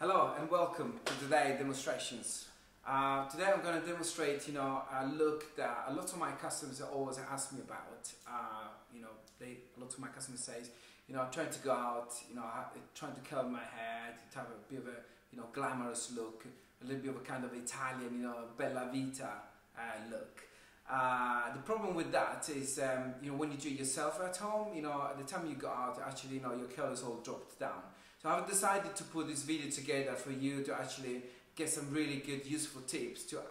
Hello and welcome to today's demonstrations. Today I'm going to demonstrate, a look that a lot of my customers always ask me about. A lot of my customers say, trying to go out, trying to curl my hair, to have a bit of a, glamorous look, a little bit of a kind of Italian, Bella Vita look. The problem with that is, when you do it yourself at home, at the time you go out, actually, your curl is all dropped down. So I've decided to put this video together for you to actually get some really good, useful tips to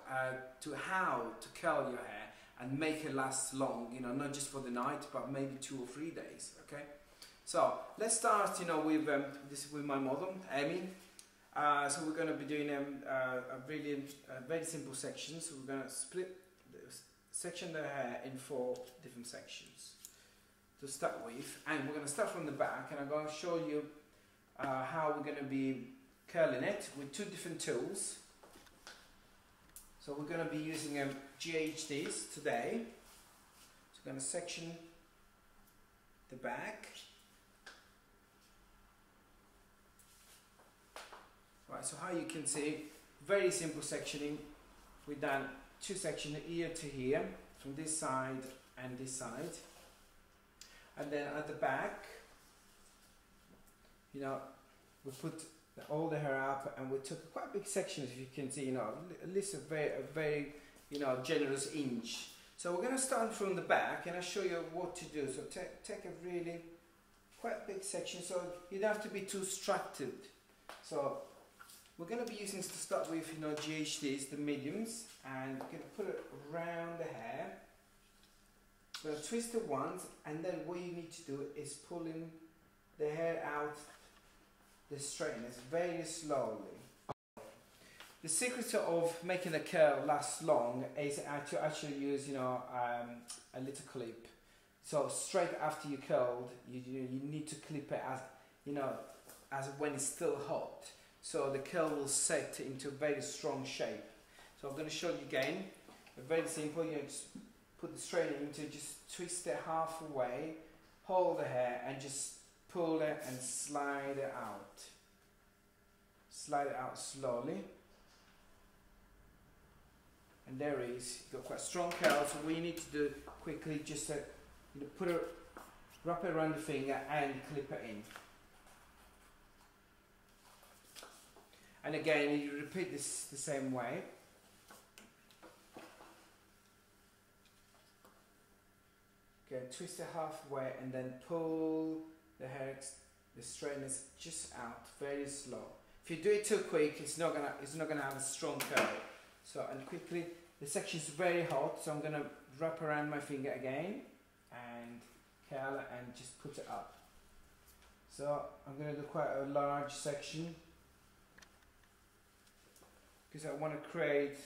how to curl your hair and make it last long. Not just for the night, but maybe 2 or 3 days. Okay. So let's start. With my model, Amy. So we're going to be doing very simple sections. So we're going to split the section the hair in 4 different sections to start with, and we're going to start from the back, and I'm going to show you how we're going to be curling it with 2 different tools. So we're going to be using GHDs today. So we're going to section the back. Right, so how you can see, very simple sectioning. We've done 2 sections ear to here, from this side and this side. And then at the back, we put all the hair up, and we took quite big sections, if you can see, at least a very generous inch. So we're going to start from the back, and I'll show you what to do. So take a really quite big section, so you don't have to be too structured. So we're going to be using, to start with, GHDs, the mediums, and we're going to put it around the hair. We're going to twist it once, and then what you need to do is pulling the hair out the straighteners very slowly. The secret of making the curl last long is to actually use a little clip. So straight after you curled, you need to clip it as when it's still hot, so the curl will set into a very strong shape. So I'm going to show you again. Very simple. Just put the straightener into, just twist it halfway, hold the hair, and just pull it and slide it out. Slide it out slowly. And there it is. You've got quite strong curl. So what you need to do quickly, just wrap it around the finger and clip it in. And again, you repeat this the same way. Okay, twist it halfway and then pull the hair, the straighteners just out very slow. If you do it too quick, it's not gonna have a strong curl. So, and quickly, the section is very hot, so I'm gonna wrap around my finger again and curl it and just put it up. So I'm gonna do quite a large section because I want to create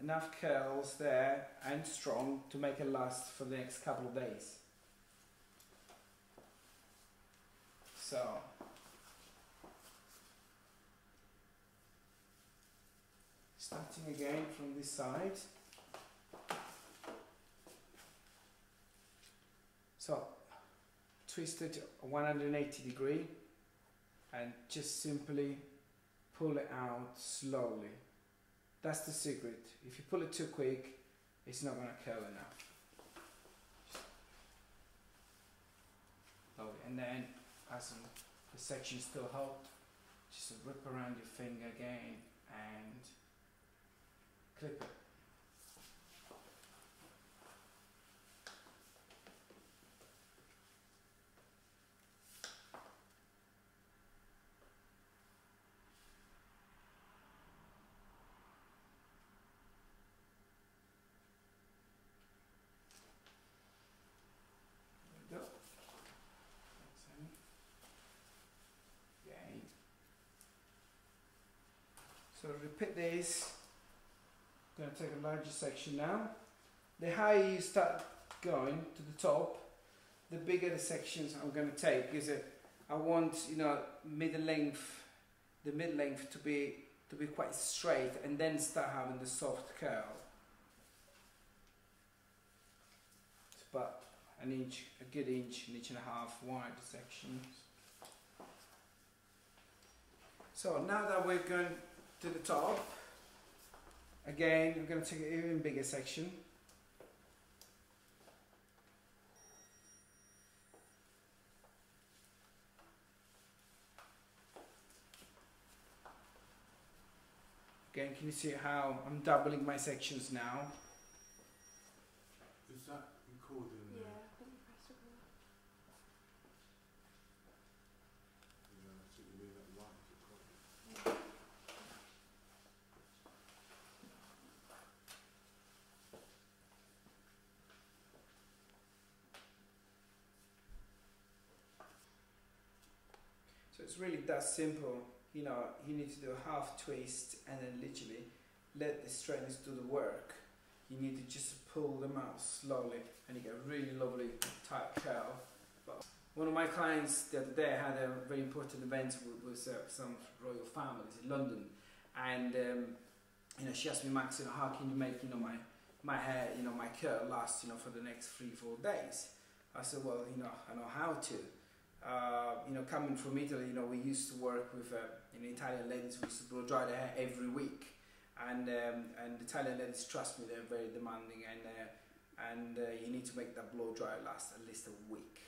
enough curls there and strong to make it last for the next couple of days. So starting again from this side. So twist it 180 degrees and just simply pull it out slowly. That's the secret. If you pull it too quick, it's not going to curl enough. And then, as the section's still hot, just whip around your finger again and clip it. So repeat this. I'm going to take a larger section now. The higher you start going to the top, the bigger the sections I'm going to take, because I want the mid length to be quite straight, and then start having the soft curl. It's about an inch, a good inch, an inch and a half wide sections. So now that we're going to the top, again, we're going to take an even bigger section. Again, can you see how I'm doubling my sections now? Is that recording? Yeah, I think you pressed record. Yeah, so you mean that light is recording? So it's really that simple. You know, you need to do a half twist and then literally let the straightness do the work. You need to just pull them out slowly and you get a really lovely tight curl. But one of my clients the other day had a very important event with some royal families in London, and you know, she asked me, Max, you know, how can you make, you know, my hair, you know, my curl last, you know, for the next 3-4 days? I said, well, you know, I know how to. You know, coming from Italy, you know, we used to work with you know, Italian ladies who used to blow dry their hair every week, and Italian ladies, trust me, they're very demanding, and you need to make that blow dry last at least a week.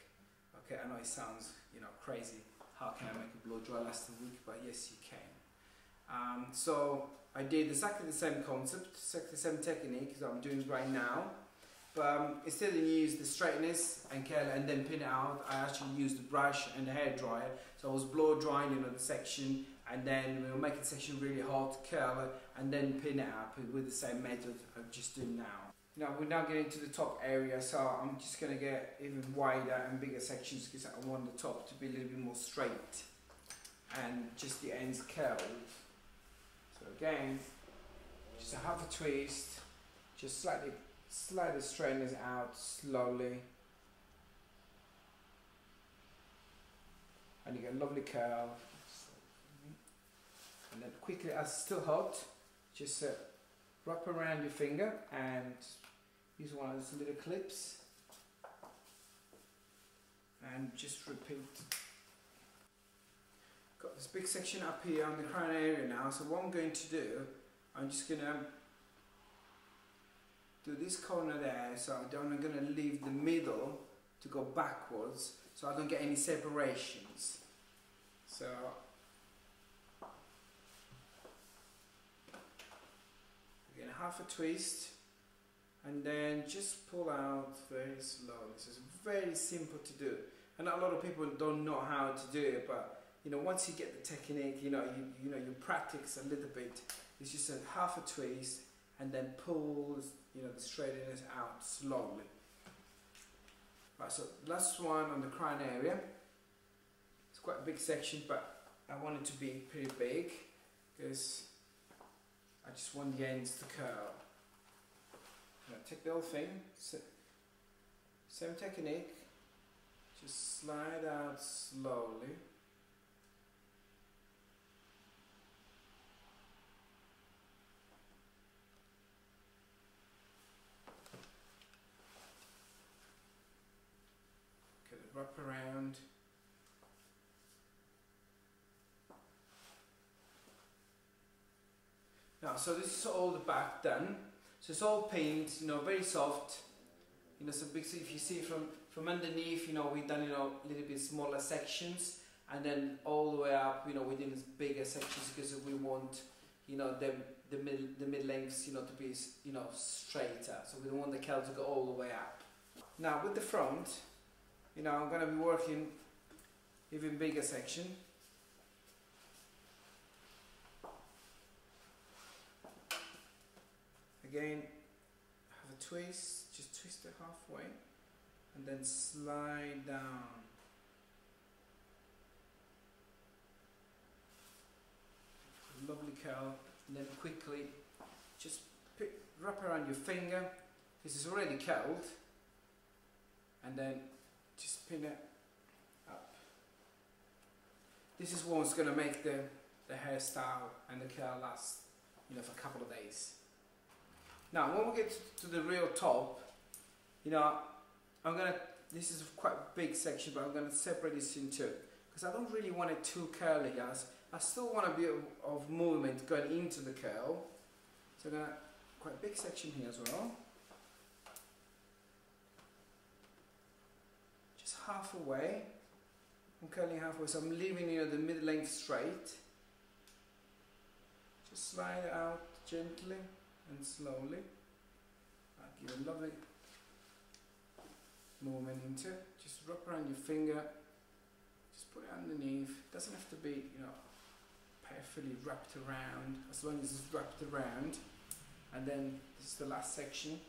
Okay, I know it sounds, you know, crazy. How can I make a blow dry last a week? But yes, you can. So I did exactly the same concept, exactly the same technique that I'm doing right now. But instead of use the straightness and curl and then pin it out, I actually used the brush and the hair dryer. So I was blow drying, you know, the section, and then we were making the section really hot, curl it, and then pin it up with the same method I'm just doing now. Now we're now getting to the top area, so I'm just going to get even wider and bigger sections because I want the top to be a little bit more straight and just the ends curled. So again, just a half a twist, just slightly slide the strainers out slowly, and you get a lovely curl. And then quickly, as it's still hot, just wrap around your finger and use one of those little clips and just repeat. Got this big section up here on the crown area now, so what I'm going to do, I'm just going to do this corner there, so I'm going to leave the middle to go backwards so I don't get any separations. So again, half a twist and then just pull out very slowly. This is very simple to do, and a lot of people don't know how to do it, but you know, once you get the technique, you know, you practice a little bit. It's just a half a twist and then pull, you know, the straighteners out slowly. Right, so last one on the crown area. It's quite a big section, but I want it to be pretty big because I just want the ends to curl. Now take the whole thing, same technique, just slide out slowly. Wrap around. Now, so this is all the back done. So it's all pinned, you know, very soft. You know, so big. So if you see from underneath, you know, we've done, you know, a little bit smaller sections, and then all the way up, you know, we did bigger sections because we want, you know, the mid lengths, you know, to be, you know, straighter. So we don't want the curl to go all the way up. Now with the front, you know, I'm going to be working even bigger section. Again, have a twist, just twist it halfway and then slide down. Lovely curl, and then quickly just wrap around your finger. This is already curled, and then just pin it up. This is what's going to make the hairstyle and the curl last, you know, for a couple of days. Now, when we get to the real top, you know, this is quite a big section, but I'm going to separate this in two because I don't really want it too curly, guys. I still want a bit of movement going into the curl. So I'm going to quite a big section here as well. Just halfway. I'm curling halfway, so I'm leaving the mid-length straight. Just slide it out gently and slowly. I'll give a lovely movement into it. Just wrap around your finger. Just put it underneath. It doesn't have to be, perfectly wrapped around. As long as it's wrapped around. And then this is the last section.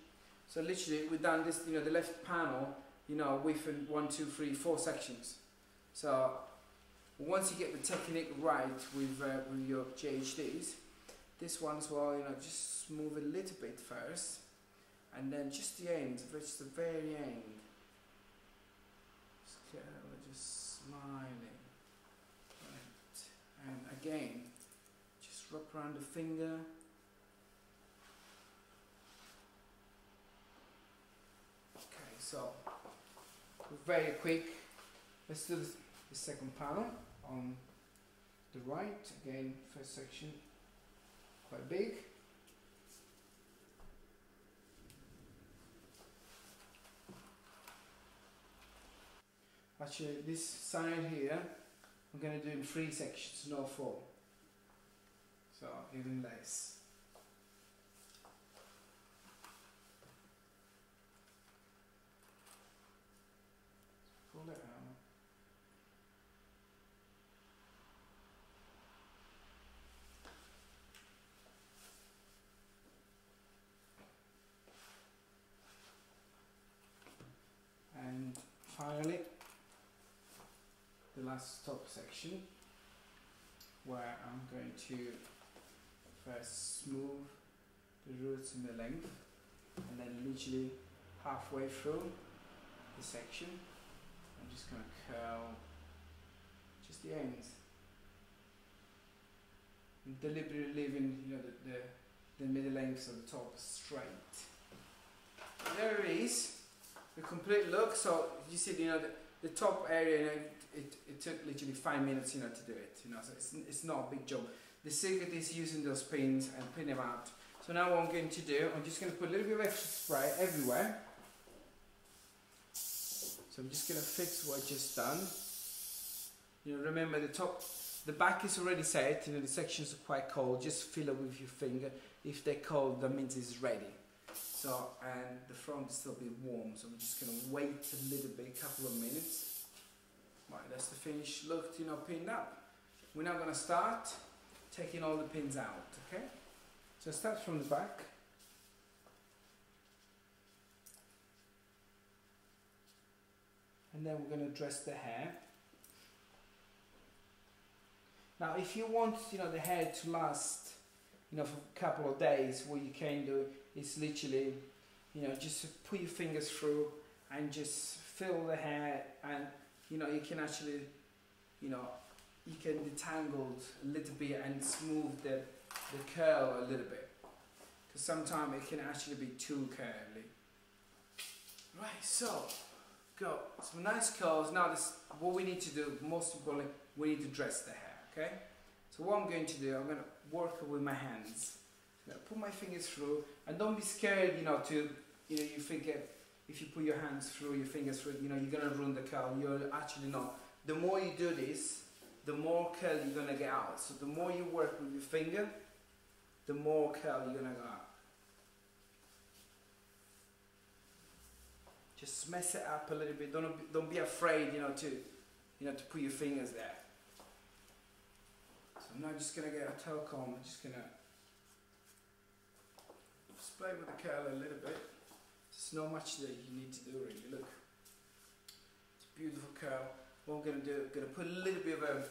So literally, we've done this. The left panel. With 1, 2, 3, 4 sections. So once you get the technique right with your GHDs, this one as well, just smooth a little bit first, and then just the end, just the very end. Just smiling, right. And again, just wrap around the finger. Okay, so very quick. Let's do the second panel on the right. Again, first section quite big. Actually, this side here, I'm going to do in 3 sections, not 4. So even less. Pull it out. And finally, the last top section, where I'm going to first smooth the roots and the length, and then literally halfway through the section, I'm just going to curl just the ends, and deliberately leaving the middle lengths of the top straight. There it is. The complete look. So you see, the top area, it took literally 5 minutes, to do it. So it's not a big job. The secret is using those pins and pin them out. So now what I'm going to do, I'm just going to put a little bit of extra spray everywhere. So I'm just going to fix what I just done. Remember the back is already set. The sections are quite cold. Just feel it with your finger. If they're cold, that means it's ready. So, and the front is still a bit warm, so I'm just going to wait a little bit, a couple of minutes. Right, that's the finished look, pinned up. We're now going to start taking all the pins out, okay? So start from the back. And then we're going to dress the hair. Now, if you want, the hair to last, for a couple of days, what you can do is literally, just put your fingers through and just feel the hair, and you can actually, you can detangle a little bit and smooth the curl a little bit, because sometimes it can actually be too curly. Right, so go some nice curls. Now this, what we need to do, most importantly, we need to dress the hair. Okay, so what I'm going to do, I'm going to work with my hands. I'm going to put my fingers through, and don't be scared, you think if you put your hands through, your fingers through, you're going to ruin the curl. You're actually not. The more you do this, the more curl you're going to get out. So the more you work with your finger, the more curl you're going to get out. Just mess it up a little bit. Don't be afraid, to put your fingers there. So I'm now just going to get a tail comb. I'm just going to play with the curl a little bit. There's not much that you need to do really. Look, it's a beautiful curl. What I'm going to do, I'm going to put a little bit of a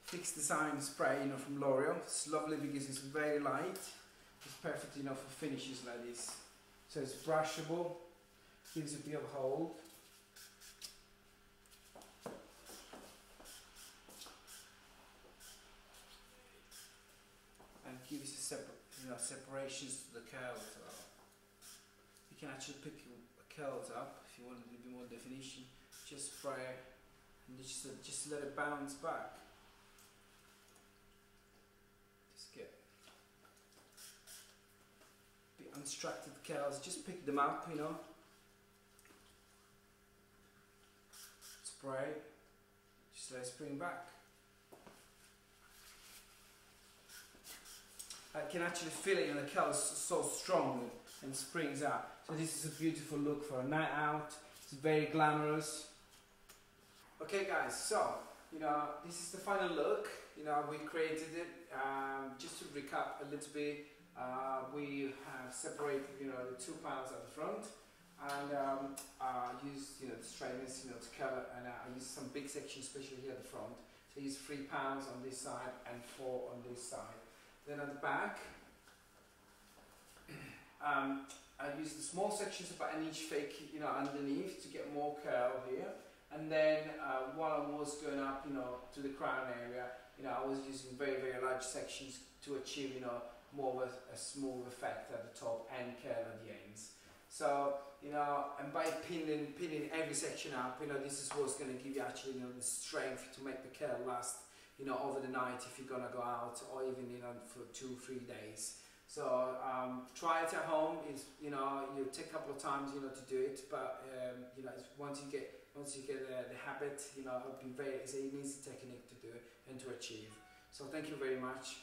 Fix Design spray, from L'Oreal. It's lovely because it's very light. It's perfect, for finishes like this. So it's brushable, gives a bit of hold. And gives you separations to the curls as well. You can actually pick your curls up if you want a little bit more definition. Just spray and just let it bounce back. constructed curls, just pick them up, you know. Spray, just let it spring back. I can actually feel it, you know, the curl is so strong and springs out. So this is a beautiful look for a night out. It's very glamorous. Okay guys, so, you know, this is the final look. You know, we created it. Just to recap a little bit, we have separated, you know, the 2 pounds at the front, and used, you know, the straightness, you know, to cover, and I used some big sections, especially here at the front. So I used 3 pounds on this side and 4 on this side. Then at the back, I used the small sections, about an inch thick, you know, underneath to get more curl here. And then while I was going up, you know, to the crown area, you know, I was using very, very large sections to achieve, you know, more of a smooth effect at the top and curl at the ends. So, you know, and by pinning every section up, you know, this is what's going to give you actually, you know, the strength to make the curl last, you know, over the night if you're gonna go out, or even, you know, for 2-3 days. So try it at home. Is, you know, you take a couple of times, you know, to do it, but you know, once you get the habit, you know, it'll be it's an easy technique to do and to achieve. So thank you very much.